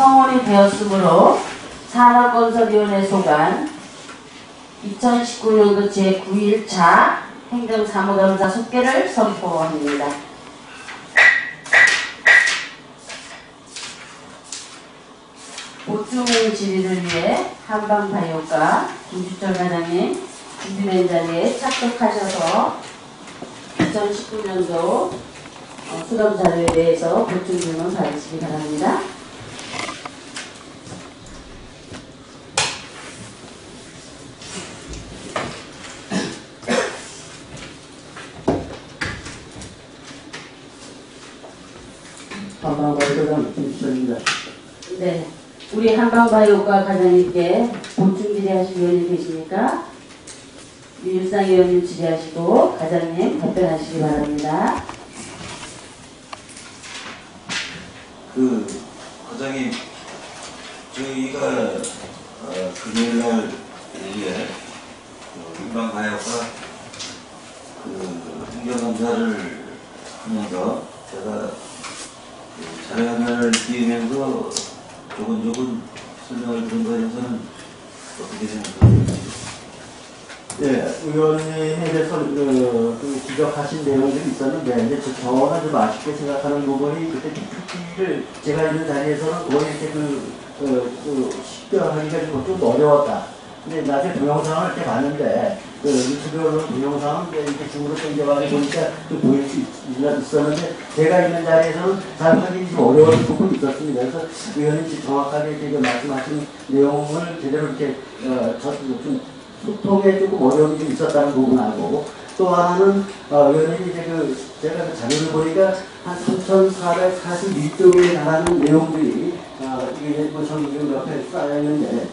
성원이 되었으므로 산업건설위원회 소관 2019년도 제9일차 행정사무감사 속개를 선포합니다. 보충 질의를 위해 한방바이오과 김주철 과장님 준비된 자리에 착석하셔서 2019년도 수감자료에 대해서 보충 질문 받으시기 바랍니다. 한방바이오과 김주철입니다. 네. 우리 한방바이오과 과장님께 보충 질의하실 위원님 계십니까? 유일상 위원님 질의하시고 과장님 답변하시기 바랍니다. 과장님, 저희가 금요일날 오후에 한방바이오과 행정감사를 하면서 제가 자료화면을 띄우면서 조금 설명을 드린 거에 대해서는 어떻게 생각하십니까? 네, 의원님에 대해서 지적하신 내용들이 있었는데, 이제 저는 좀 아쉽게 생각하는 부분이 그때 PPT를 제가 있는 자리에서는 거의 이렇게 식별하기가 좀 어려웠다. 근데 나중에 동영상을 이렇게 봤는데, 유튜브로 동영상은 이렇게 중으로 땡겨가지고 보니까 좀 보일 수 있었는데, 제가 있는 자리에서는 잘 확인이 좀 어려운 부분이 있었습니다. 그래서 의원님 정확하게 이렇게 말씀하신 내용을 제대로 이렇게 좀 소통에 조금 어려움이 좀 있었다는 부분하고, 또 하나는 의원님이 이제 제가 자료를 보니까 한 3,441쪽에 달하는 내용들이 이게 뭐 저기 옆에 쌓여 있는데,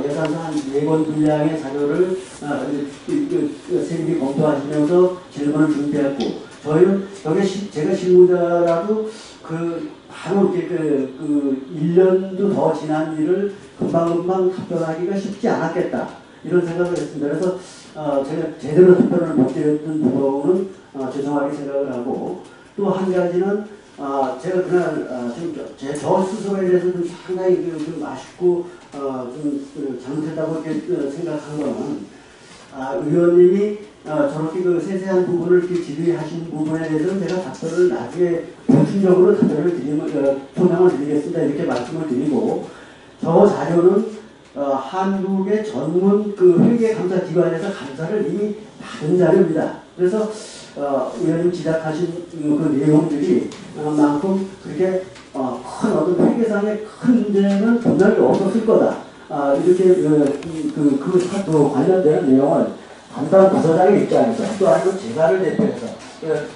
예산상 한 4권 분량의 자료를 세밀히 검토하시면서 질문을 준비했고, 저희는 여기 제가 실무자라도 바로 이렇게 1년도 더 지난 일을 금방금방 답변하기가 쉽지 않았겠다, 이런 생각을 했습니다. 그래서 제가 제대로 답변을 못 드렸던 부분은 죄송하게 생각을 하고, 또 한 가지는 제가 그날 저 스스로에 대해서 좀 상당히 좀 아쉽고 좀 잘못했다고 이렇게 생각한 거는, 의원님이 저렇게 세세한 부분을 이렇게 질의하신 부분에 대해서는 제가 답변을 나중에 보충적으로 답변을 소명을 드리겠습니다, 이렇게 말씀을 드리고, 저 자료는 한국의 전문 회계감사기관에서 감사를 이미 받은 자료입니다. 그래서 의원님 지적하신 그 내용들이 만큼 그렇게 큰 어떤 회계상의 큰 문제는 분명히 없었을 거다. 이렇게 관련된 내용을 담당 부서장의 입장에서, 또 아니면 제가를 대표해서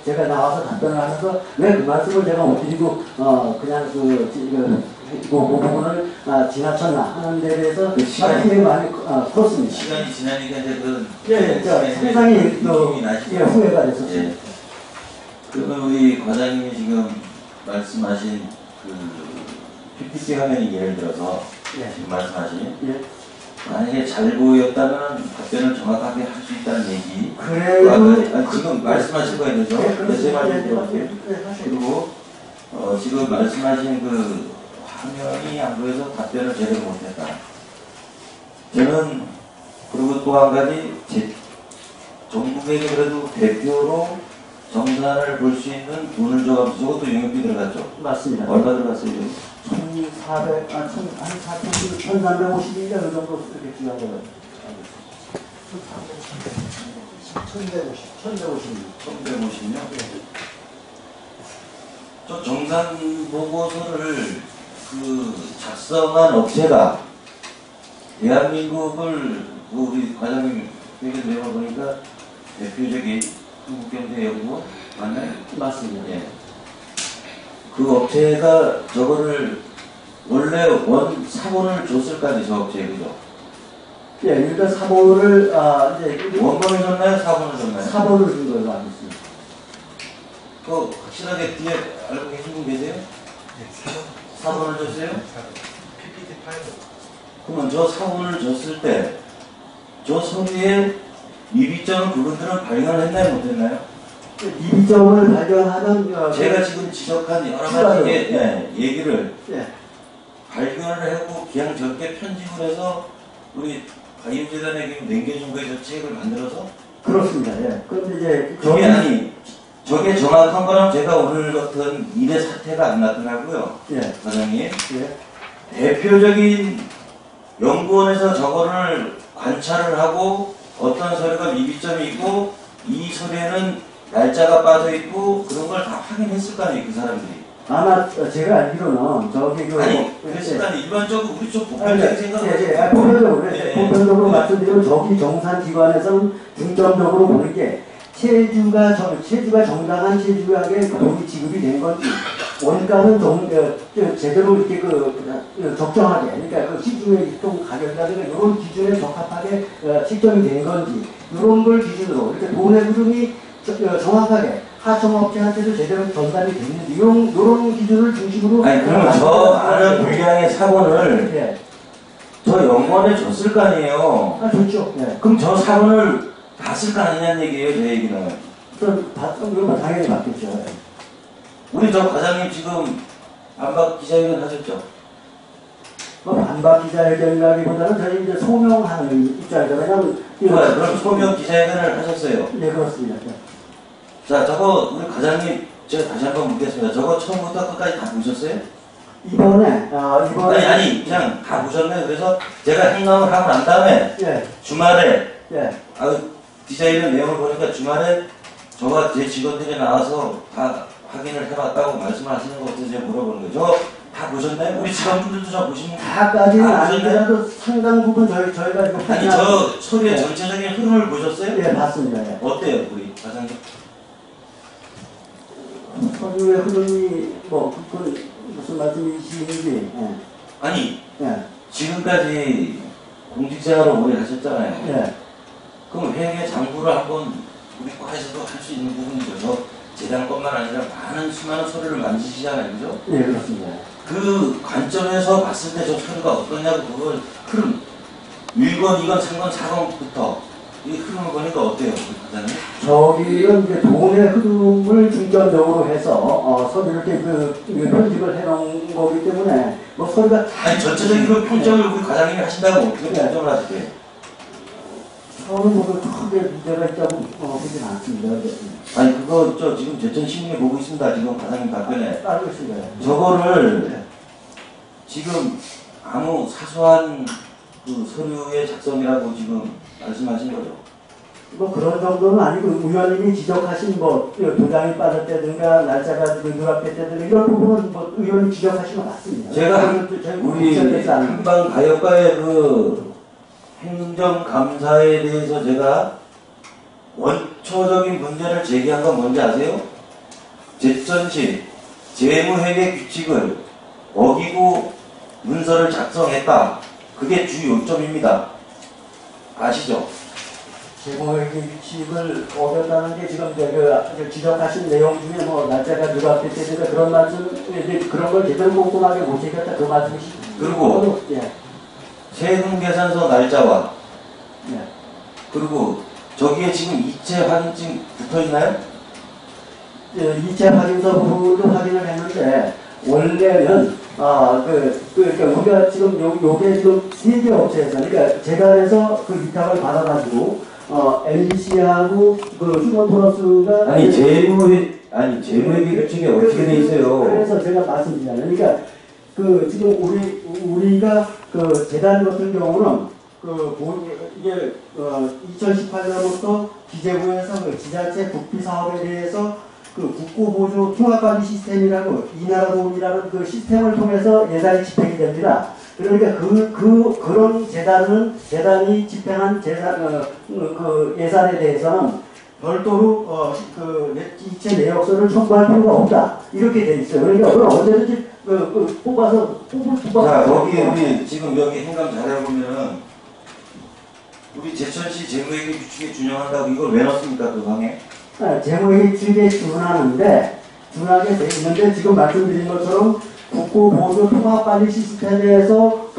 제가 나와서 답변을 하면서 왜 그 말씀을 제가 못 드리고 그냥 그 부분을 지나쳤나 하는 데 대해서 시간이 많이 컸습니다. 시간이 지나니까 이제 상당히 후회가 됐었습니다. 그러면 우리 과장님이 지금 말씀하신 PPT 화면이 예를 들어서 지금 말씀하신 만약에 잘 보였다면 답변을 정확하게 할 수 있다는 얘기. 그래요. 지금 말씀하신 거에 대해서 제 말씀 들어볼게요. 그리고 지금 말씀하신 화면이 안 보여서 답변을 제대로 못했다. 저는 그리고 또 한 가지 전국에 그래도 대표로 정산을 볼 수 있는 돈을 줘가면서 저것도 용역비 들어갔죠? 맞습니다. 얼마 들어갔어요? 1,350인가 그 정도 이렇게 기하더라고요. 1,150요? 저 정산 보고서를 작성한 업체가 대한민국을 우리 과장님 얘기 내려보니까 대표적인 한국경제연구원 맞나요? 맞습니다. 예. 그 업체가 저거를 원래 사본을 줬을까지 저 업체에, 그죠? 예, 일단 사본을 이제 원본을 줬나요? 사본을 줬나요? 사본을 준 걸로 알고 있습니다. 그거 확실하게 뒤에 알고 계신 분 계세요? 네, 사본을 줬어요? PPT 파일. 그러면 저 사본을 줬을 때 저 서류에 이비점 그것들은 발견을 했나요? 못했나요? 이비점을 발견하는 제가 지금 지적한 여러 가지 얘기를 툴에서 우리 가임재단에게 남겨준 거에 저 책을 만들어서? 그렇습니다. 예. 그런데 이제 그게 아니, 저게 정확한 거는 제가 오늘 같은 일의 사태가 안 나타나고요. 예. 과장님. 예. 대표적인 연구원에서 저거를 관찰을 하고 어떤 서류가 미비점이 있고 이 서류에는 날짜가 빠져 있고 그런 걸 다 확인했을 거 아니에요, 그 사람들이. 아마 제가 알기로는 저기 그 아니, 그랬을 거 아니에요. 일반적으로 우리 좀 예, 보편적인 생각을 예, 보편적으로 예. 보편적으로 말씀드리면 저기 정산기관에서는 중점적으로 보는 게 체주가 정당한 체주액의 돈이 지급이 된 건지 원가는 제대로 이렇게 적정하게 그러니까 그 시중의 유통 가격이라든가 이런 기준에 적합하게 책정이 된 건지 이런 걸 기준으로 이렇게 돈의 흐름이 정확하게 하청업체한테도 제대로 전달이 됐는지 이런 기준을 중심으로 아니 그러면 저 많은 분량의 사본을 예. 저 연구원에 줬을 거 아니에요. 좋죠. 예. 그럼 저 사본을 봤을 거 아니냐는 얘기예요, 제 얘기는. 그러면 당연히 맞겠죠. 우리 저 과장님 지금 반박 기자회견 하셨죠? 반박 기자회견이라기보다는 저희 이제 소명하는 입장이죠. 왜냐하면 그럼 소명 기자회견을 하셨어요. 네, 그렇습니다. 자, 저거 우리 과장님 제가 다시 한번 묻겠습니다. 저거 처음부터 끝까지 다 보셨어요? 이번에 아니 그냥 다 보셨네요. 그래서 제가 행동을 하고 난 다음에 예, 주말에 예. 디자인의 내용을 보니까 주말에 저가 제 직원들이 나와서 다 확인을 해봤다고 말씀하시는 거 어떻게 제가 물어보는 거예요. 저거 다 보셨나요? 우리 직원분들도 저 보시면 다까지는 다 보셨나요? 아니더라도 상당 부분 저희가 이거 아니 저 서류의 전체적인 흐름을 보셨어요? 예, 봤습니다. 예. 어때요, 우리 과장님? 서류의 흐름이 그건 무슨 말씀이신지. 예. 아니 예. 지금까지 공직생활을 오래 하셨잖아요. 예. 그럼 회계 장부를 한번 우리 과에서도 할 수 있는 부분이죠. 저 재단뿐만 아니라 많은 수많은 서류를 만지시잖아요, 그죠? 예, 그렇습니다. 그 관점에서 봤을 때 저 서류가 어떠냐고 그걸 흐름 1권, 2권, 3권, 4권부터 이 흐름을 보니까 어때요, 우리 과장님? 저기는 이제 돈의 흐름을 중점적으로 해서 서류를 이렇게 편집을 해놓은 거기 때문에 서류가 아니 전체적인 그 평점을 우리 과장님이 하신다고 어떻게 평점을 하실게요? 저는 크게 문제가 있다고 보진 않습니다. 아니 그거 저 지금 제천신문에 보고 있습니다. 지금 과장님 답변에 알고 있습니다. 저거를 지금 아무 사소한 그 서류의 작성이라고 지금 말씀하신 거죠? 그런 정도는 아니고 의원님이 지적하신 도장이 빠졌다든가 날짜가 누락됐다든가 이런 부분은 의원이 지적하신 거 맞습니다. 제가 우리 한방가요과의 그 행정감사에 대해서 제가 원초적인 문제를 제기한 건 뭔지 아세요? 제천시 재무회계 규칙을 어기고 문서를 작성했다. 그게 주 요점입니다. 아시죠? 재무회계 규칙을 어겼다는 게 지금 지적하신 내용 중에 날짜가 누락됐다든가 그런 말씀, 그런 걸 제대로 꼼꼼하게 못 지켰다 그 말씀이시죠? 그리고 예. 세금 계산서 날짜와 예. 그리고 저기에 지금 이체 확인증 붙어 있나요? 2차 확인서 부분도 확인을 했는데 원래는 그러니까 우리가 지금 요게 지금 3개 업체에서 그러니까 재단에서 그 위탁을 받아가지고 LC하고 그 휴먼 플러스가 아니 재무회계 규칙이 어떻게 돼 있어요? 그래서 제가 말씀드리잖아요. 그러니까 그 지금 우리가 그 재단 같은 경우는 이게 2018년부터 기재부에서 그 지자체 국비 사업에 대해서 그 국고보조 통합관리 시스템이라고 이나라 돈이라는 그 시스템을 통해서 예산이 집행이 됩니다. 그러니까 그런 재단이 집행한 그 예산에 대해서는 별도로 이체 내역서를 첨부할 필요가 없다. 이렇게 돼 있어요. 그러니까 그걸 언제든지 뽑아서 자, 거기 우리 지금 여기 행감 자료를 보면은 우리 제천시 재무회계 규칙에 준용한다고 이걸 왜 넣습니까, 그 방에? 재무회계 규칙에 준하게 돼 있는데 지금 말씀드린 것처럼 국고보조 통합관리 시스템에서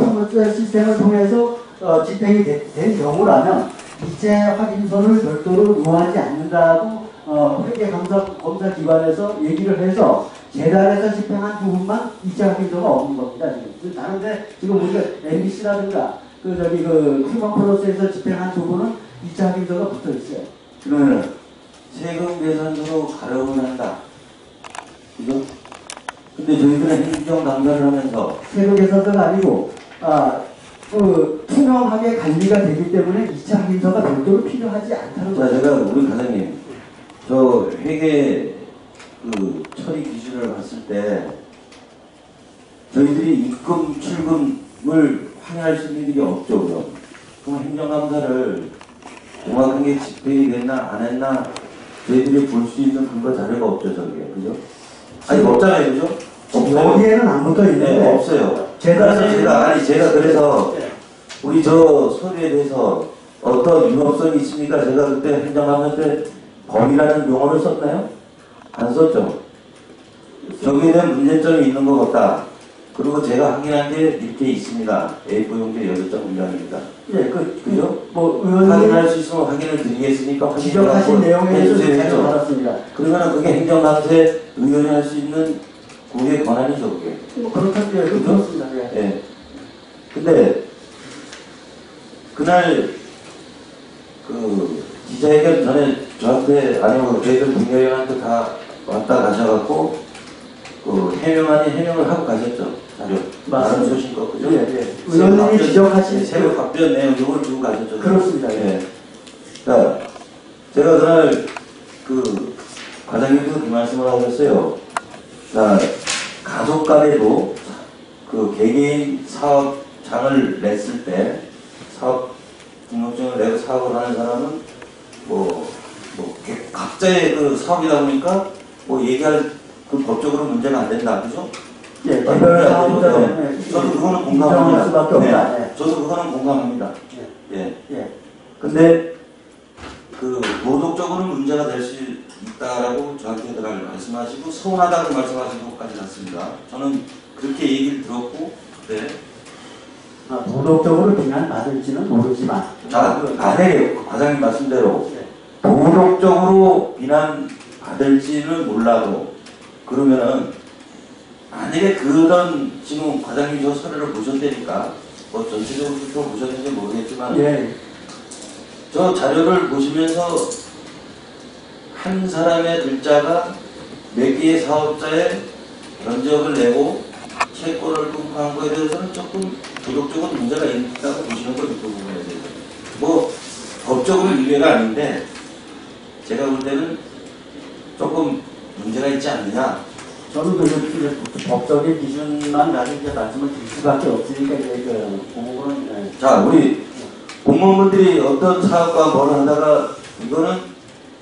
시스템을 통해서 집행이 된 경우라면 이체 확인서를 별도로 요하지 않는다고 회계검사 기관에서 얘기를 해서 재단에서 집행한 부분만 이체 확인서가 없는 겁니다. 지금 다른데 지금 우리가 MBC라든가 휴먼 프로세스에서 집행한 부분은 2차 확인서가 붙어 있어요. 그러면 세금 계산서로 가려고 한다. 그죠? 근데 저희들은 행정 감사를 하면서 세금 계산서가 아니고, 투명하게 관리가 되기 때문에 2차 확인서가 별도로 필요하지 않다는 자, 거죠. 제가 우리 과장님, 저 회계 그 처리 기준을 봤을 때 저희들이 입금 출금을 확인할 수 있는 일이 없죠, 그럼. 그럼 행정감사를 정확하게 집행이 됐나 안 했나 저희들이 볼 수 있는 근거 자료가 없죠, 저게, 그죠? 아니 없잖아요, 그죠? 여기에는 안 붙어 있는데, 네, 없어요. 제가 그래서 우리 저 서류에 대해서 어떤 위법성이 있습니까? 제가 그때 행정감사 때 범이라는 용어를 썼나요? 안 썼죠. 저기에 대한 문제점이 있는 것 같다. 그리고 제가 확인한 게 이렇게 있습니다. A4 용지 8장 분량입니다. 예, 그죠? 의원님 확인할 수 있으면 확인을 드리겠으니까 지적하신 내용에 대해서 해주세요. 자료 받았습니다. 그러면 그게 행정감사에 의원이 할 수 있는 그게 권한이죠, 그게. 그렇다고요. 그죠? 그렇습니다. 예. 예. 근데 그날 그 기자회견 전에 저한테 아니면 저희들 국회의원한테 다 왔다 가셔갖고 그 해명을 하고 가셨죠. 자료. 맞습니다. 다른 소신껏 그죠? 예, 예. 의원님이 지적하신 새로 답변 내용 이걸 주고 가셨죠. 그렇습니다. 예. 자, 제가 그날 그 과장님도 그 말씀을 하셨어요. 자, 가족 간에도 그 개개인 사업장을 냈을 때 사업 등록증을 내고 사업을 하는 사람은 각자의 그 사업이다 보니까 얘기할 그 법적으로 문제가 안 된다, 그죠? 예, 개별 사업자 저도 그거는 인정할 수밖에 공감합니다. 없다. 네. 저도 그거는 공감합니다. 예. 예. 근데 그 도덕적으로 문제가 될 수 있다라고 저한테 그날 말씀하시고 서운하다고 말씀하신 것까지 났습니다. 저는 그렇게 얘기를 들었고, 네. 도덕적으로 비난받을지는 모르지만. 자, 만약에 과장님 말씀대로 도덕적으로 비난받을지는 몰라도 그러면은 만약에 그런 지금 과장님 저 서류를 보셨다니까 전체적으로 좀 보셨는지 모르겠지만 예. 저 자료를 보시면서 한 사람의 글자가 몇 개의 사업자의 견적을 내고 채권을 공포한 거에 대해서는 조금 도덕적으로 문제가 있다고 보시는 거죠. 그 부분에 대해서. 법적으로 유죄가 아닌데 제가 볼 때는 조금 문제가 있지 않느냐. 저는 법적인 기준만 가지고 이제 말씀을 드릴 수밖에 없으니까 그 공무원은 자, 우리 공무원분들이 어떤 사업과 뭘 하다가 이거는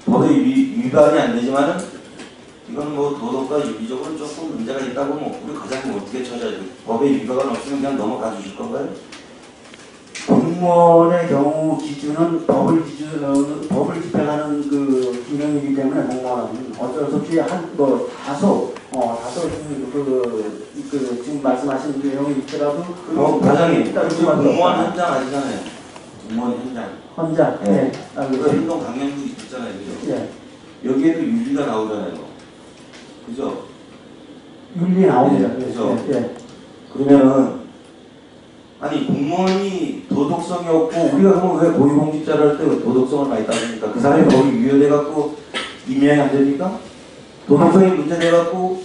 법의 위반이 안 되지만은 이건 도덕과 윤리적으로 조금 문제가 있다고 우리 과장님 어떻게 쳐져야 돼? 법의 위반이 없으면 그냥 넘어가 주실 건가요? 공무원의 경우 기준은 법을 집행하는 그 기능이기 때문에 공무원은 어쩔 수 없이 다소 지금 말씀하신 내용이 있더라도 과장님 공무원 현장 아시잖아요. 공무원 현장. 네. 그 행동 강령도 있잖아요. 그죠? 예. 여기에도 윤리가 나오잖아요. 그죠? 윤리 나오죠. 네, 그죠? 예. 그러면은 아니 공무원이 도덕성이 없고 우리가 그러면 왜 고위공직자를 할 때 도덕성을 많이 따집니까? 그 사람이 거기 유효돼갖고 임명이 안 됩니까? 도덕성이 문제돼갖고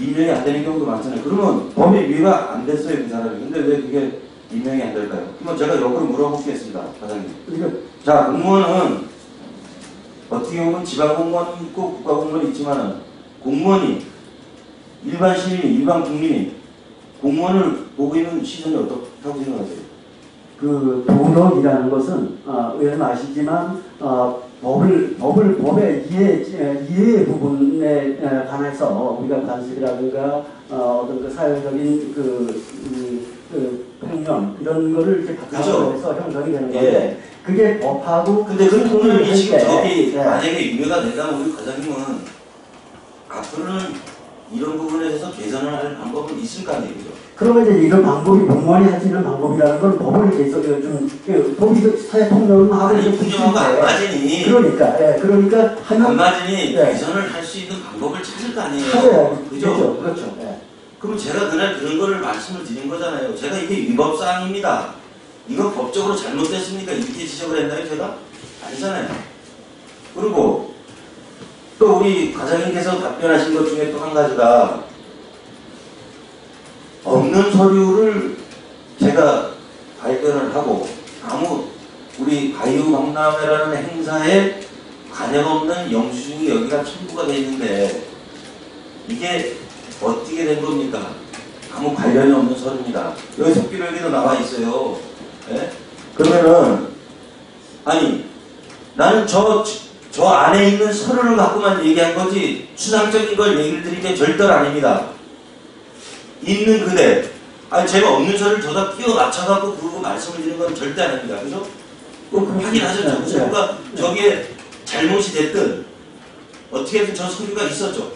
임명이 안 되는 경우도 많잖아요. 그러면 법의 위가 안 됐어요 그 사람이. 근데 왜 그게 임명이 안 될까요? 그러면 제가 역으로 물어보겠습니다, 과장님. 자, 공무원은 어떻게 보면 지방공무원 있고 국가공무원이 있지만은 공무원이 일반 시민이 일반 국민이 공무원을 보고 있는 시선이 어떻다고 생각하세요? 그 도덕이라는 것은 의원님 아시지만 법의 이해 부분에 관해서 우리가 관습이라든가 어떤 그 사회적인 횡령 이런 거를 이렇게 바탕으로 해서 형성이 되는 건데 예. 그게 법하고 근데 그 돈을 지금 저기 네. 만약에 유효가 된다면 우리 과장님은 앞으로는 이런 부분에 대해서 개선을 할 방법은 있을 거 아니에요, 그죠? 그러면 이제 이런 방법이 공무원이 하시는 방법이라는 건 법을 계속 법이 사회 통념을 하고 아니 분명하고 안 맞으니 그러니까 안 맞으니 네. 개선을 할 수 있는 방법을 찾을 거 아니에요. 찾아야 그죠? 그렇죠. 네. 그럼 제가 그날 그런 거를 말씀을 드린 거잖아요. 제가 이게 위법사항입니다. 이거 법적으로 잘못됐습니까? 이렇게 지적을 했나요, 제가? 아니잖아요. 그리고 또 우리 과장님께서 답변하신 것 중에 또 한 가지가 없는 서류를 제가 발견을 하고 우리 바이오 박람회라는 행사에 관여 없는 영수증이 여기가 첨부가 되어 있는데 이게 어떻게 된 겁니까? 아무 관련이 없는 서류입니다. 여기 속기록에도 나와 있어요. 예? 그러면은 아니 나는 저 안에 있는 서류를 갖고만 얘기한 거지 추상적인 걸 얘기를 드린 게 절대로 아닙니다. 있는 그대 아니 제가 없는 서류를 저다 끼워 맞춰갖고 그러고 말씀을 드리는 건 절대 아닙니다. 그죠? 꼭 확인하셨죠? 제가 저기에 잘못이 됐든 어떻게든 저 서류가 있었죠?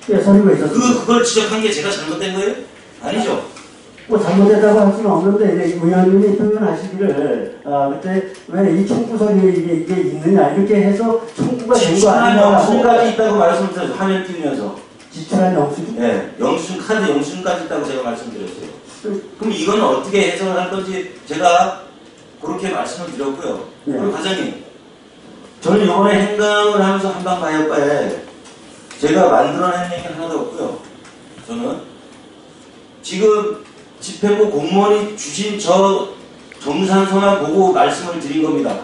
예, 서류가 있었습니다. 그걸 지적한 게 제가 잘못된 거예요? 아니죠? 뭐 잘못했다고 할 수는 없는데 이제 의원님이 표현하시기를 그때 왜 이 청구 서류에 이게 있느냐 이렇게 해서 청구가 된 거 지출한 아니냐고 영수증까지 있다고 말씀드렸어요. 화면 띄우면서. 지출한 영수증? 네, 영수증 카드 영수증까지 있다고 제가 말씀드렸어요. 그럼 이건 어떻게 해석을 할 건지 제가 그렇게 말씀을 드렸고요. 네. 그리고 과장님, 저는 이번에 행강을 하면서 한방바이오과에 제가 만들어낸 얘기는 하나도 없고요. 저는 지금 집행부 공무원이 주신 저 정산서만 보고 말씀을 드린 겁니다.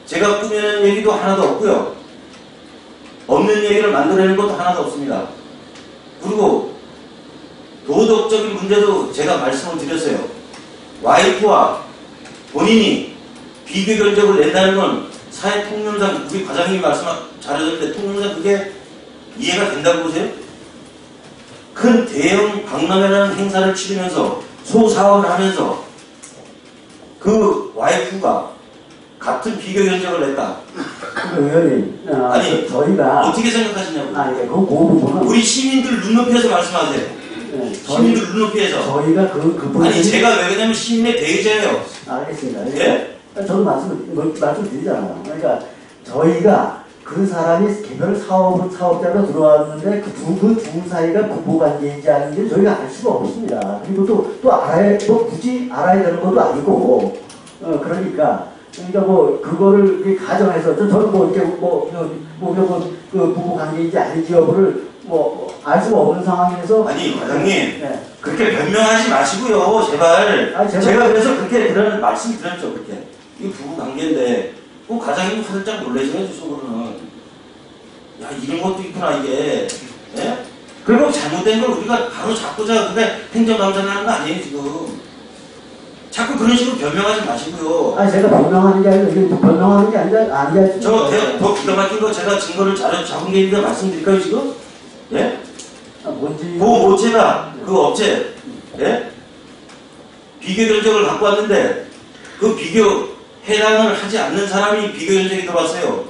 제가 꾸며낸 얘기도 하나도 없고요. 없는 얘기를 만들어내는 것도 하나도 없습니다. 그리고 도덕적인 문제도 제가 말씀을 드렸어요. 와이프와 본인이 비교 견적을 낸다는 건 사회 통념상 우리 과장님이 말씀 잘하셨는데 통념상 그게 이해가 된다고 보세요? 큰 대형 박람회라는 행사를 치르면서 소사업을 하면서 그 와이프가 같은 비교 견적을 냈다. 의원님, 아니 저희가 어떻게 생각하시냐고. 예, 그 부분은 우리 시민들 눈높이에서 말씀하세요. 예, 시민들 눈높이에서. 저희가 그 부분이 아니 제가 왜 그러냐면 시민의 대의자예요. 알겠습니다. 예? 저도 말씀드리잖아요. 그러니까 저희가 그 사람이 개별 사업자로 들어왔는데 그 두 사이가 부부관계인지 아닌지 저희가 알 수가 없습니다. 그리고 또 알아야 굳이 알아야 되는 것도 아니고 그러니까 그거를 가정해서 저는 그 부부관계인지 아닌지 여부를 알 수가 없는 상황에서 아니 과장님 네. 그렇게 변명하지 마시고요 제발. 아니, 제가 그래서 그렇게 그런 말씀 드렸죠. 그렇게 이게 부부관계인데 꼭 과장님 살짝 놀라셔야죠. 속으로는 야 이런 것도 있구나 이게. 예? 그리고 잘못된 걸 우리가 바로 잡고자 그게 행정감사를 하는 거 아니에요 지금. 자꾸 그런 식으로 변명하지 마시고요. 아니 제가 변명하는 게 아니라 이게 변명하는 게 아니라 더 기가 막힌 거 제가 증거를 잡은 게 있는데 말씀드릴까요 지금? 예? 뭔지 그 업체가 그 업체 예? 비교 견적을 갖고 왔는데 그 비교 해당을 하지 않는 사람이 비교 견적이 들어왔어요.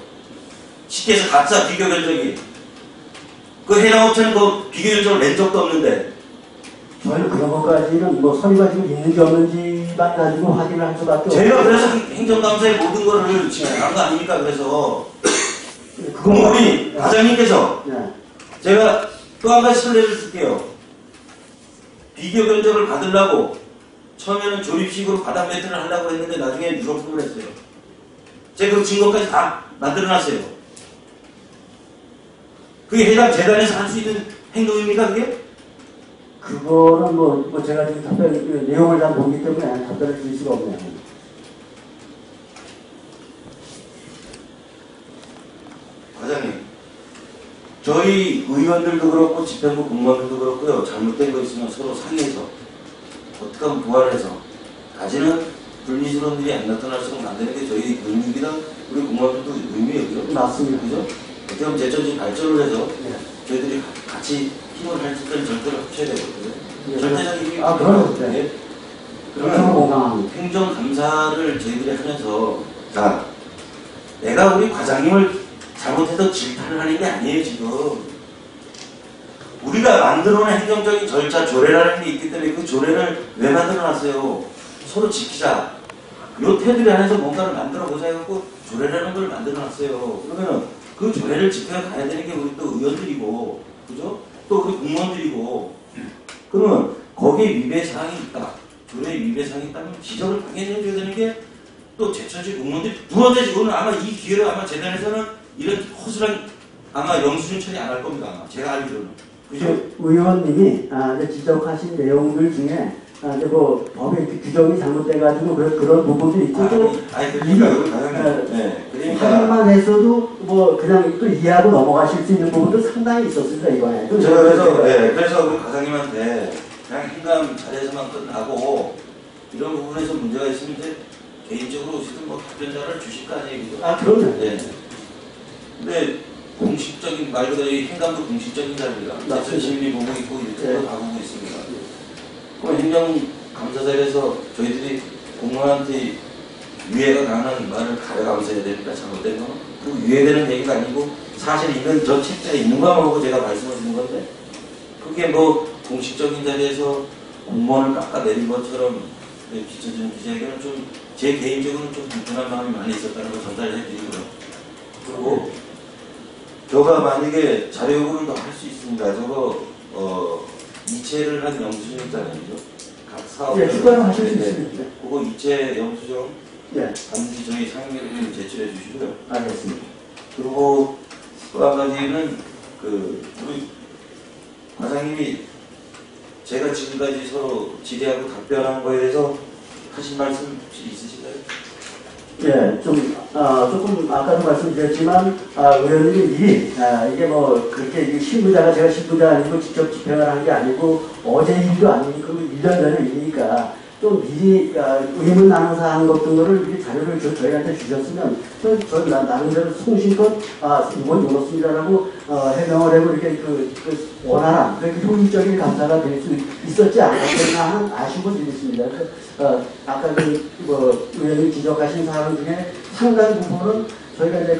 쉽게 해서 가짜 비교 견적이. 그 해당 업체는 그 비교 견적을 낸 적도 없는데. 저희는 그런 것까지는 서류가 지금 있는지 없는지만 가지고 확인을 할 수밖에 없어요. 제가 그래서 행정감사의 모든 거를 지금 거 아닙니까? 그래서 그럼 우리 과장님께서 네. 제가 또 한 가지 선례를 쓸게요. 비교 견적을 받으려고 처음에는 조립식으로 바닥 매트를 하려고 했는데 나중에 유럽품을 했어요. 제가 그 증거까지 다 만들어놨어요. 그게 해당 재단에서 할 수 있는 행동입니까 그게? 그거는 제가 지금 내용을 다 보기 때문에 답변을 드릴 수가 없네요. 과장님, 저희 의원들도 그렇고 집행부 공무원들도 그렇고요. 잘못된 거 있으면 서로 상의해서 어떻게 하면 보완해서 다시는 불미스러운 일이 안 나타날수록 만드는 게 저희 의무이기다. 우리 공무원들도 의무예요. 맞습니다. 그죠? 어떻게 하면 제천적 발전을 해서 네. 저희들이 같이 힘을 할 수 있다는 절대로 합쳐야 되거든요. 네. 절대적인 힘이 그럼요. 네. 네. 저는 그러면 공감합니다. 행정감사를 저희들이 하면서 자, 내가 우리 과장님을 잘못해서 질타를 하는 게 아니에요 지금. 우리가 만들어낸 행정적인 절차 조례라는 게 있기 때문에 그 조례를 왜 만들어놨어요? 서로 지키자. 요 테두리 안에서 뭔가를 만들어보자 해갖고 조례라는 걸 만들어놨어요. 그러면은 그 조례를 지켜 가야 되는 게 우리 또 의원들이고, 그죠? 또 우리 공무원들이고. 그러면 거기에 위배사항이 있다. 조례 위배 사항이 있다면 지적을 당연히 해줘야 되는 게 또 제천시 공무원들이 누구한테 지금 아마 이 기회를 아마 재단에서는 이런 허술한 아마 영수증 처리 안 할 겁니다. 아마 제가 알기로는. 그죠? 의원님이 이제 지적하신 내용들 중에 이제 뭐 법의 규정이 잘못돼가지고 그런 부분도 있고 또 그러니까 만 했어도 뭐 그냥 또 이해하고 넘어가실 수 있는 부분도 상당히 있었습니다 이번에. 제가 그래서 우리 과장님한테 그냥 행감 자리에서만 끝나고 이런 부분에서 문제가 있으면 이제 개인적으로 오시든 뭐 답변자를 주실 거 아니에요. 그럼요. 네. 근데 공식적인 말 그대로 이 행감도 공식적인 자리입니다. 대천 시민이 보고 있고 유튜브도 다 보고 있습니다. 그럼 행정감사자리에서 저희들이 공무원한테 유해가 가는 말을 가려가면서 해야 됩니까? 잘못된 거는? 그 유해되는 얘기가 아니고 사실 이건 저 책자에 있는 것만 보고 제가 말씀을 드린 건데 그게 뭐 공식적인 자리에서 공무원을 깎아내린 것처럼 비춰지는 기자에게는 좀 제 개인적으로는 좀 불편한 마음이 많이 있었다는 걸 전달해 드리고요. 그리고 저가 만약에 자료 요구를 더 할 수 있습니다. 저거 이체를 한 영수증 있잖아요. 각 사업을 추가로 하실 수 있습니다. 그거 이체 영수증 반드시 저희 상임위로 좀 제출해 주시고요. 알겠습니다. 그리고 또 한 가지는 우리 과장님이 제가 지금까지 서로 질의하고 답변한 거에 대해서 하신 말씀 혹시 있으신가요? 예, 조금 아까도 말씀드렸지만 의원님이 미리 이게 뭐 그렇게 신부자가 제가 신부자 아니고 직접 집행을 한 게 아니고 어제 일도 아니고 1년 전의 일이니까 좀 미리 의문 나는 사항 같은 거를 미리 자료를 저희한테 주셨으면 저희 나름대로 성실껏 이번 이렇습니다라고 해명을 하고 이렇게 원활한 그렇게 효율적인 감사가 될 수 있었지 않았겠나 하는 아쉬움을 드렸습니다. 아까 의원님 지적하신 사항 중에 상당 부분은 저희가 이제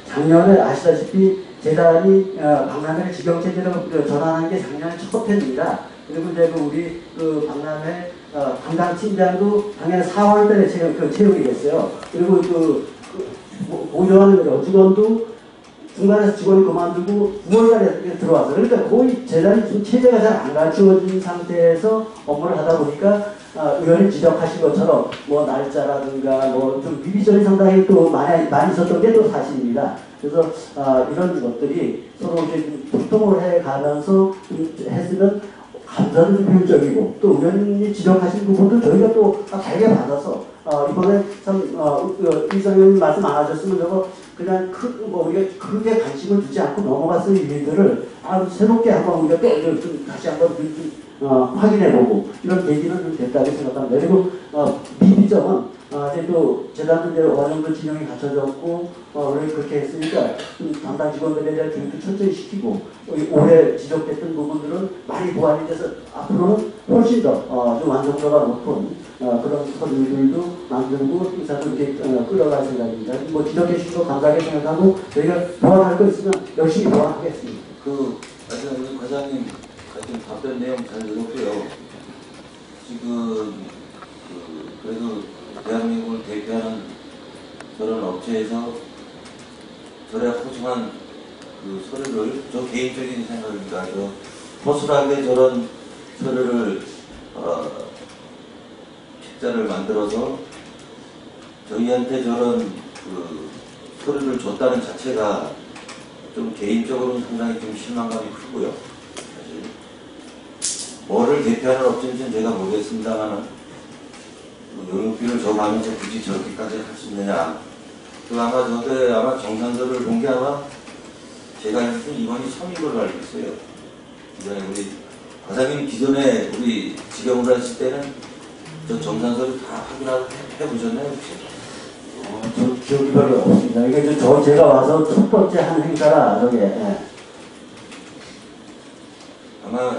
작년에 아시다시피 재단이 박람회 직영체제로 전환한 게 작년 첫 회입니다. 그리고 이제 우리 박람회 담당 팀장도 작년 4월달에 채용이 됐어요. 그리고 보조하는 여직원도 중간에서 직원을 그만두고 9월달에 들어와서 그러니까 거의 재단이 체제가 잘 안 갖추어진 상태에서 업무를 하다 보니까 의원님 지적하신 것처럼 뭐 날짜라든가 뭐 좀 미비점이 상당히 또 많이 있었던 게 또 사실입니다. 그래서 이런 것들이 서로 이제 소통을 해가면서 했으면 감사는 좀 효율적이고 또 의원님이 지적하신 부분도 저희가 또 달게 받아서 이번에 참 이사장님 말씀 안 하셨으면 저거 그냥 우리가 크게 관심을 두지 않고 넘어갔을 일들을 새롭게 한번 우리가 또 다시 한번 확인해보고 이런 계기는 좀 됐다고 생각합니다. 그리고 미비점은 이제 또 재단도 이제 어느 정도 진영이 갖춰졌고 원래 그렇게 했으니까 담당 직원들에 대한 교육도 철저히 시키고 올해 지적됐던 부분들은 많이 보완이 돼서 앞으로는 훨씬 더 좀 완성도가 높은 그런 서류들도 만들고 의사도 이렇게 끌어갈 생각입니다. 뭐 지적해 주시고 감사하게 생각하고 저희가 보완할 거 있으면 열심히 보완하겠습니다. 우리 과장님 같은 답변 내용 잘 들었고요. 지금 그래도 대한민국을 대표하는 저런 업체에서 저래 소중한 서류를 저 개인적인 생각입니다. 허술하게 저런 서류를 책자를 만들어서 저희한테 저런 서류를 줬다는 자체가 좀 개인적으로는 상당히 좀 실망감이 크고요. 사실 뭐를 대표하는 업체인지는 제가 모르겠습니다만 영업비를 저거하면서 굳이 저렇게까지 할 수 있느냐. 아마 저때 정산서를 본 게 아마 제가 알기로 이번이 처음인 알고 있어요. 우리 과장님 기존에 우리 직영을 하실 때는 저 정산서를 다 확인하고 해보셨나요 혹시? 저 기억이 별로 없습니다. 이게 제가 와서 첫 번째 한 행사라 저게. 예. 아마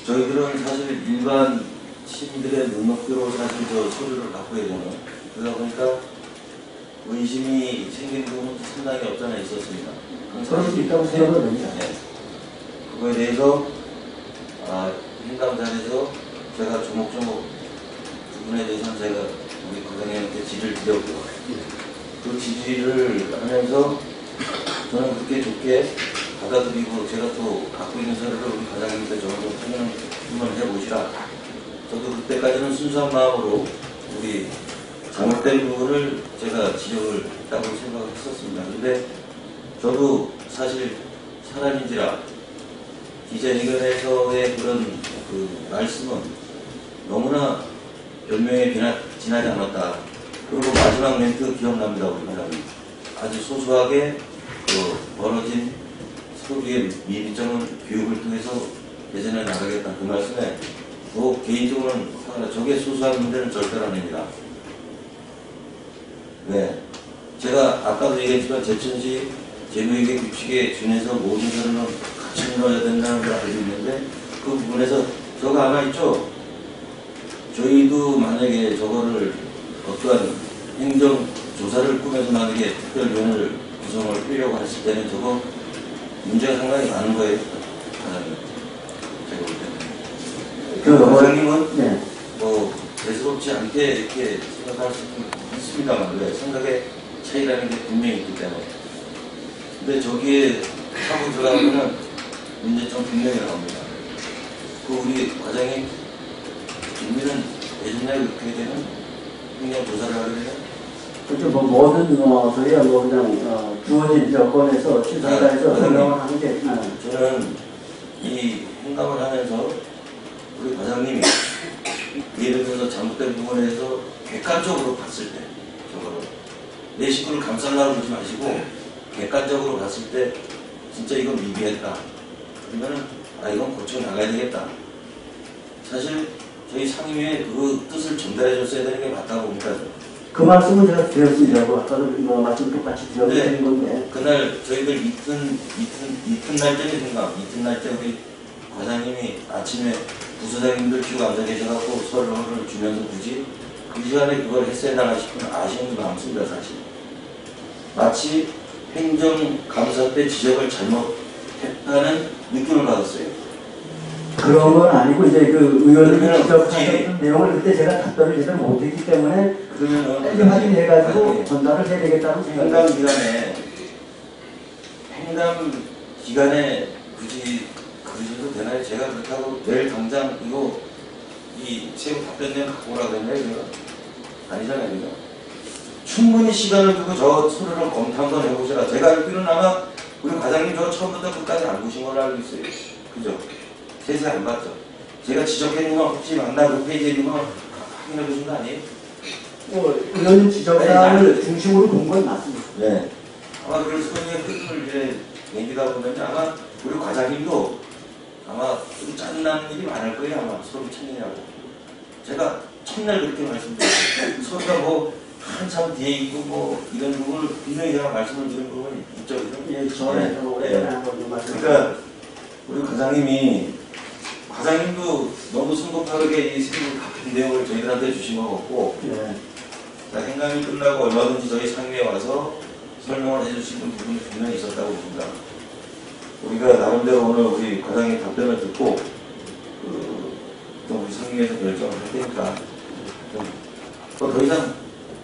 저희들은 사실 일반 시민들의 눈높이로 사실 저 서류를 갖고 있잖아요. 그러다 보니까 의심이 생긴 부분은 상당히 없지 않아 있었습니다. 그럴 수 있다고 생각을 합니다. 네. 그거에 대해서 행감자리에서 제가 조목조목 부분에 대해서는 제가 우리 과장님한테 질의를 드렸고요. 그 질의를 하면서 저는 그렇게 좋게 받아들이고 제가 또 갖고 있는 서류를 우리 과장님한테 저는 확인을 한번 해보시라 저도 그때까지는 순수한 마음으로 우리 잘못된 부분을 제가 지적을 했다고 생각했었습니다. 근데 저도 사실 사람인지라 기자회견에서의 그런 그 말씀은 너무나 변명에 지나지 않았다. 그리고 마지막 멘트 기억납니다. 우리 사람이 아주 소소하게 벌어진 서로의 미비점은 교육을 통해서 예전에 나가겠다. 그 말씀에 개인적으로는 저게 소소한 문제는 절대로 아닙니다. 네. 제가 아까도 얘기했지만 제천시 재무회계 규칙에 준해서 모든 사람은 같이 넣어야 된다는 걸 알고 있는데 그 부분에서 저거 아마 있죠? 저희도 만약에 저거를 어떠한 행정조사를 꾸며서 만약에 특별위원회를 구성을 하려고 했을 때는 저거 문제가 상당히 많은 거예요. 과장님. 제가 볼 때는. 그 과장님은 네. 뭐 대수롭지 않게 이렇게 생각할 수 있습니다만 왜 생각의 차이라는 게 분명히 있기 때문에. 근데 저기에 하고 들어가면은 문제점 분명히 나옵니다. 그 우리 과장님 김민은 예전에 그렇게 되는 행정조사를 하려면 그렇죠. 뭐 모든 저희가 뭐 그냥 주어진 여건에서 시사자에서 설명을 하는 게 저는 이 행감을 하면서 우리 과장님이 예를 들어서 잘못된 부분에 대해서 객관적으로 봤을 때 저거를 내 식구를 감싸려고 그러지 마시고 객관적으로 봤을 때 진짜 이건 미비했다. 그러면은 이건 고쳐 나가야 되겠다. 사실 저희 상임위에 그 뜻을 전달해 줬어야 되는 게 맞다고 봅니다. 그 말씀은 제가 드렸습니다. 아까도 말씀 똑같이 드린 건데. 그날 저희들 이튿날 때는 생각, 이튿날 때 우리 과장님이 아침에 부서장님들 쭉 앉아 계셔갖고 설명을 주면서 굳이 그 시간에 그걸 했어야 되나 싶은 아쉬움도 남습니다, 사실. 마치 행정감사 때 지적을 잘못했다는 느낌을 받았어요. 그런 건 아니고 이제 그 의원님이 지적하셨던 내용을 그때 제가 답변을 제대로 못했기 때문에 그러면은 확인해가지고 전달을 해야 되겠다는 생각이 행감 기간에 굳이 그러셔도 되나요? 제가 그렇다고 내일 당장 이거 이 세부 답변 내용 갖고 오라고 했나요? 이거? 아니잖아요, 이거. 충분히 시간을 두고 저 서류를 검토 한번 해보시라. 제가 알기로는 아마 우리 과장님 저 처음부터 끝까지 안 보신 걸로 알고 있어요. 그죠? 세세 안 봤죠? 제가 지적해놓은 거 혹시 맞나 그 페이지에 있는 거 확인해 보신 거 아니에요? 의원님 지적사항을 중심으로 본 건 맞습니다. 네. 아마 그래서 그냥 끝을 이제 얘기다 보면 아마 우리 과장님도 아마 좀 짜증나는 일이 많을 거예요. 아마 서로 챙기냐고. 제가 첫날 그렇게 말씀드렸어요. 서로가 뭐 한참 뒤에 있고 뭐 이런 부분을 분명히 제가 말씀을 드린 부분이 있죠. 예, 전에 그러니까 우리 과장님도 너무 성급하게 이 세부 같은 내용을 저희들한테 주신 것 같고 네. 행감이 끝나고 얼마든지 저희 상임위에 와서 설명을 해주시는 부분이 분명히 있었다고 봅니다. 우리가 나름대로 오늘 우리 과장님 답변을 듣고 좀 우리 상임위에서 결정을 할 테니까 더 이상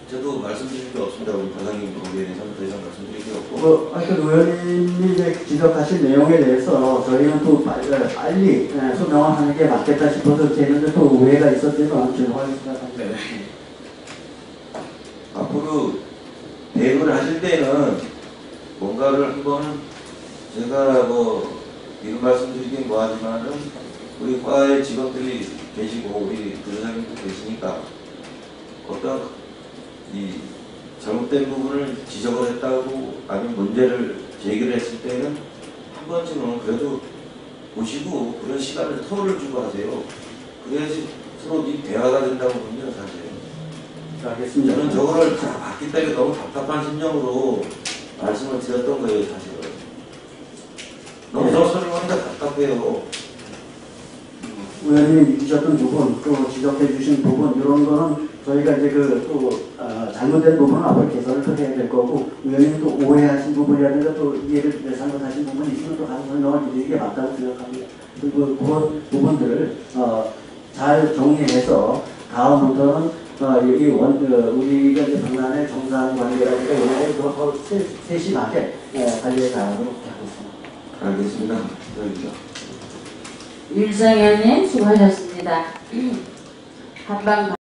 저도 말씀드릴 게 없습니다. 우리 과장님 거기에 대해서는 더 이상 말씀드릴 게 없고 하여튼 의원님이 이제 지적하신 내용에 대해서 저희는 또 빨리 소명을 하는 게 맞겠다 싶어서 저희는 또 오해가 있었지만 죄송하게 생각합니다. 앞으로 대응을 하실 때는 뭔가를 한번 제가 뭐 이런 말씀드리긴 뭐하지만은 우리 과의 직원들이 계시고 우리 부서장님도 계시니까 어떤 이 잘못된 부분을 지적을 했다고 아니면 문제를 제기를 했을 때는 한 번쯤은 그래도 보시고 그런 시간을 터를 주고 하세요. 그래야지 서로 이 대화가 된다고 봅니다, 사실. 알겠습니다. 저는 저거를 다 봤기 때문에 너무 답답한 심정으로 말씀을 드렸던 거예요, 사실은. 너무 저 설명하니까 답답해요. 의원님이 주셨던 부분, 또 지적해 주신 부분, 이런 거는 저희가 이제 잘못된 부분은 앞으로 개선을 또 해야 될 거고, 의원님이 또 오해하신 부분이라든가 또 이해를 잘못하신 부분이 있으면 또 가서 설명을 드리는 게 맞다고 생각합니다. 그리고 그런 부분들을 잘 정리해서 다음부터는 우리가 이제 방난의 정상 관계라든가 이런 거를 더 세심하게 관리해 나가도록 하겠습니다. 알겠습니다. 윤성현님 수고하셨습니다. 한방